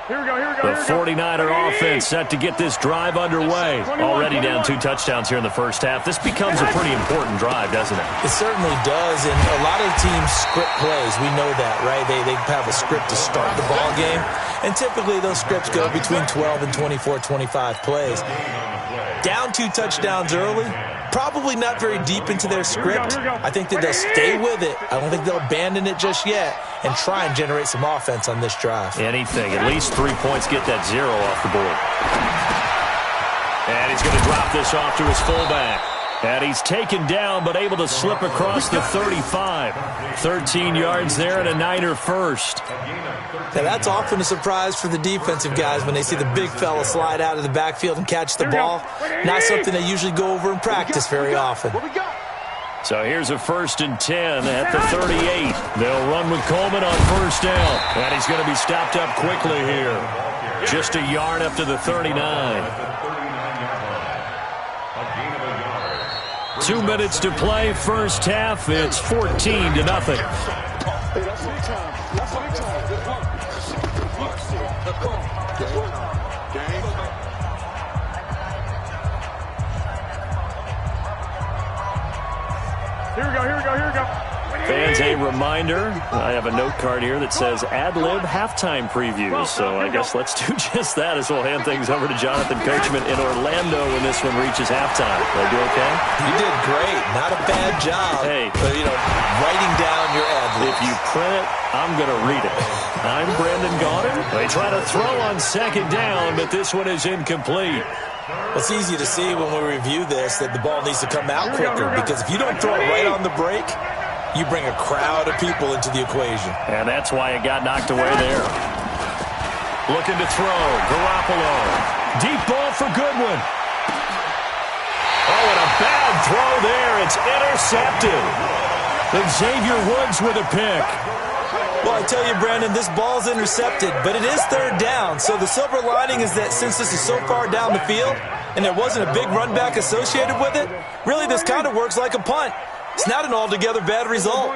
The 49er offense set to get this drive underway. Already down 2 touchdowns here in the first half. This becomes a pretty important drive, doesn't it? It certainly does, and a lot of teams script plays. We know that, right? They have a script to start the ball game, and typically those scripts go between 12 and 24, 25 plays. Down 2 touchdowns early, probably not very deep into their script. I think that they'll stay with it. I don't think they'll abandon it just yet and try and generate some offense on this drive. Anything. At least 3 points, get that 0 off the board. And he's going to drop this off to his fullback. And he's taken down but able to slip across the 35. 13 yards there and a Niner first. Now that's often a surprise for the defensive guys when they see the big fella slide out of the backfield and catch the ball. Not something they usually go over in practice very often. So here's a 1st and 10 at the 38. They'll run with Coleman on 1st down. And he's going to be stopped up quickly here. Just a yard up to the 39. 2 minutes to play, first half. It's 14-0. Here we go. Fans, a reminder, I have a note card here that says ad-lib halftime previews. So I guess let's do just that as we'll hand things over to Jonathan Coachman in Orlando when this one reaches halftime. Did I do okay? You did great. Not a bad job. Hey. But, writing down your ad-libs. If you print it, I'm going to read it. I'm Brandon Gaudin. They try to throw on 2nd down, but this one is incomplete. It's easy to see when we review this that the ball needs to come out quicker, because if you don't throw it right on the break, you bring a crowd of people into the equation. And that's why it got knocked away there. Looking to throw. Garoppolo. Deep ball for Goodwin. Oh, and a bad throw there. It's intercepted. Xavier Woods with a pick. Well, I tell you, Brandon, this ball's intercepted, but it is 3rd down. So the silver lining is that since this is so far down the field and there wasn't a big run back associated with it, really this kind of works like a punt. It's not an altogether bad result.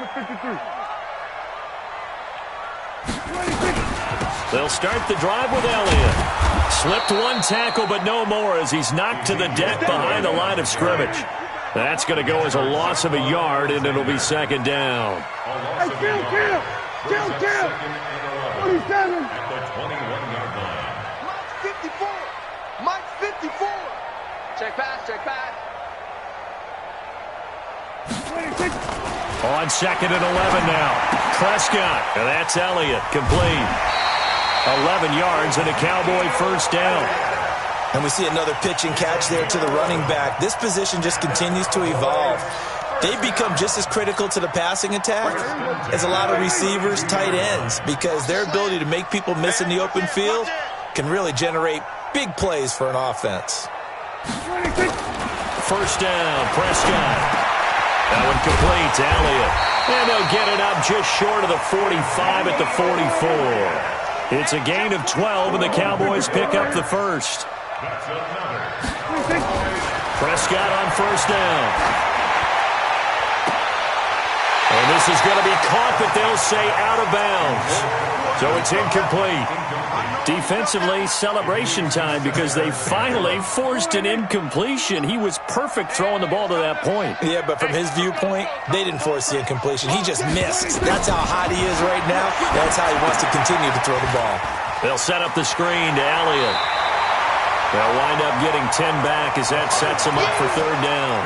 They'll start the drive with Elliott. Slipped 1 tackle, but no more as he's knocked to the deck behind the line of scrimmage. That's going to go as a loss of a yard, and it'll be 2nd down. Hey, kill. 27. Mike's 54. Check pass. On 2nd and 11 now. Prescott. And that's Elliott. Complete. 11 yards and a Cowboy 1st down. And we see another pitch and catch there to the running back. This position just continues to evolve. They've become just as critical to the passing attack as a lot of receivers, tight ends, because their ability to make people miss in the open field can really generate big plays for an offense. 1st down, Prescott. That one complete to Elliott. And they'll get it up just short of the 45 at the 44. It's a gain of 12, and the Cowboys pick up the 1st. Prescott on 1st down. And this is going to be caught, but they'll say out of bounds. So it's incomplete. Defensively, celebration time because they finally forced an incompletion. He was perfect throwing the ball to that point. Yeah, but from his viewpoint, they didn't force the incompletion. He just missed. That's how hot he is right now. That's how he wants to continue to throw the ball. They'll set up the screen to Elliott. They'll wind up getting 10 back as that sets them up for 3rd down.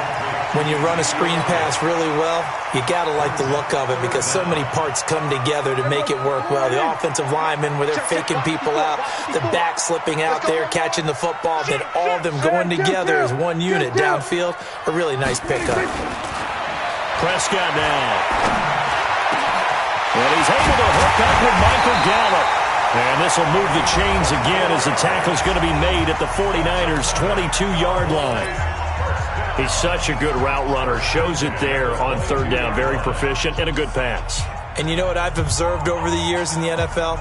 When you run a screen pass really well, you got to like the look of it because so many parts come together to make it work well. The offensive linemen, where they're faking people out, the back slipping out there, catching the football, then all of them going together as one unit downfield. A really nice pickup. Prescott now. And he's able to hook up with Michael Gallup. And this will move the chains again as the tackle's going to be made at the 49ers' 22-yard line. He's such a good route runner. Shows it there on 3rd down. Very proficient and a good pass. And you know what I've observed over the years in the NFL?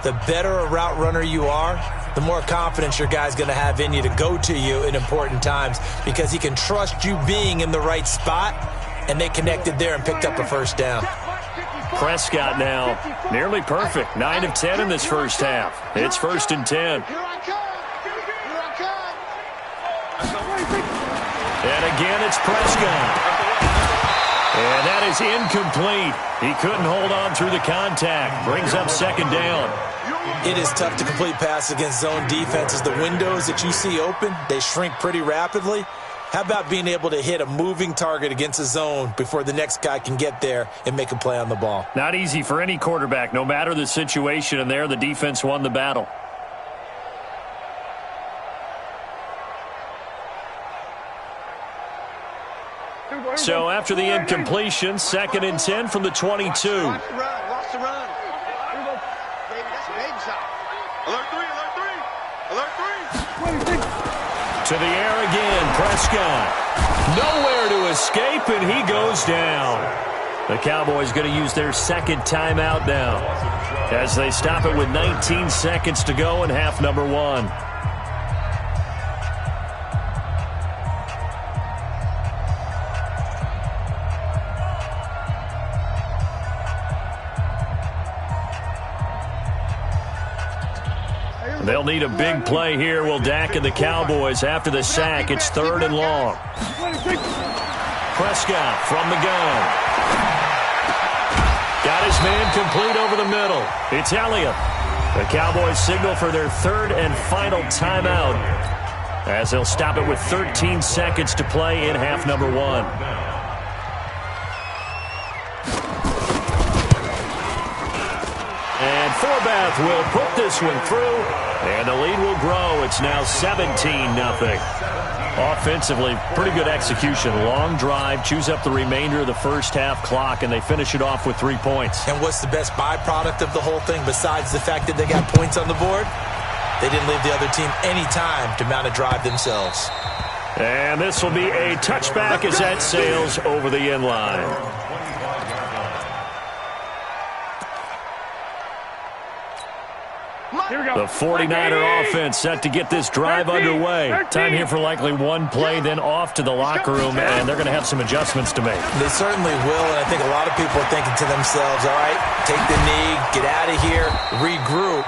The better a route runner you are, the more confidence your guy's going to have in you to go to you in important times because he can trust you being in the right spot, and they connected there and picked up a 1st down. Prescott now. Nearly perfect. 9 of 10 in this first half. It's 1st and 10. Here I come. Here I come. And again, it's Prescott. And that is incomplete. He couldn't hold on through the contact. Brings up 2nd down. It is tough to complete passes against zone defenses. The windows that you see open, they shrink pretty rapidly. How about being able to hit a moving target against a zone before the next guy can get there and make a play on the ball? Not easy for any quarterback, no matter the situation, and there the defense won the battle. So after the incompletion, 2nd and 10 from the 22. Watch the run. Watch the run. Baby, that's a baby shot. Alert 3, alert 3, alert 3. To the air again, Prescott. Nowhere to escape, and he goes down. The Cowboys going to use their 2nd timeout now as they stop it with 19 seconds to go in half number 1. They'll need a big play here. Will Dak and the Cowboys after the sack. It's 3rd and long. Prescott from the gun. Got his man complete over the middle. It's Elliott. The Cowboys signal for their 3rd and final timeout as they'll stop it with 13 seconds to play in half number 1. And Forbath will put this one through, and the lead will grow. It's now 17-0. Offensively, pretty good execution. Long drive, chews up the remainder of the first half clock, and they finish it off with 3 points. And what's the best byproduct of the whole thing besides the fact that they got points on the board? They didn't leave the other team any time to mount a drive themselves. And this will be a touchback as that sails over the end line. The 49er offense set to get this drive underway. Time here for likely one play, then off to the locker room, and they're going to have some adjustments to make. They certainly will, and I think a lot of people are thinking to themselves, all right, take the knee, get out of here, regroup.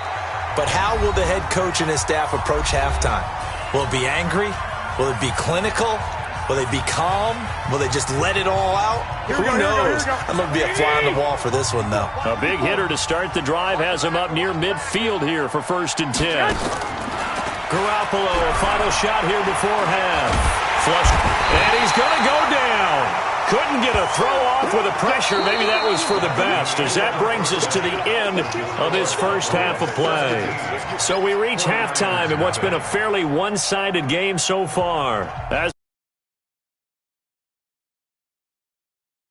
But how will the head coach and his staff approach halftime? Will it be angry? Will it be clinical? Will they be calm? Will they just let it all out? Who knows? I'm going to be a fly on the wall for this one, though. A big hitter to start the drive has him up near midfield here for 1st and 10. Garoppolo, a final shot here before half. Flush, and he's going to go down. Couldn't get a throw off with the pressure. Maybe that was for the best, as that brings us to the end of this first half of play. So we reach halftime in what's been a fairly one-sided game so far. As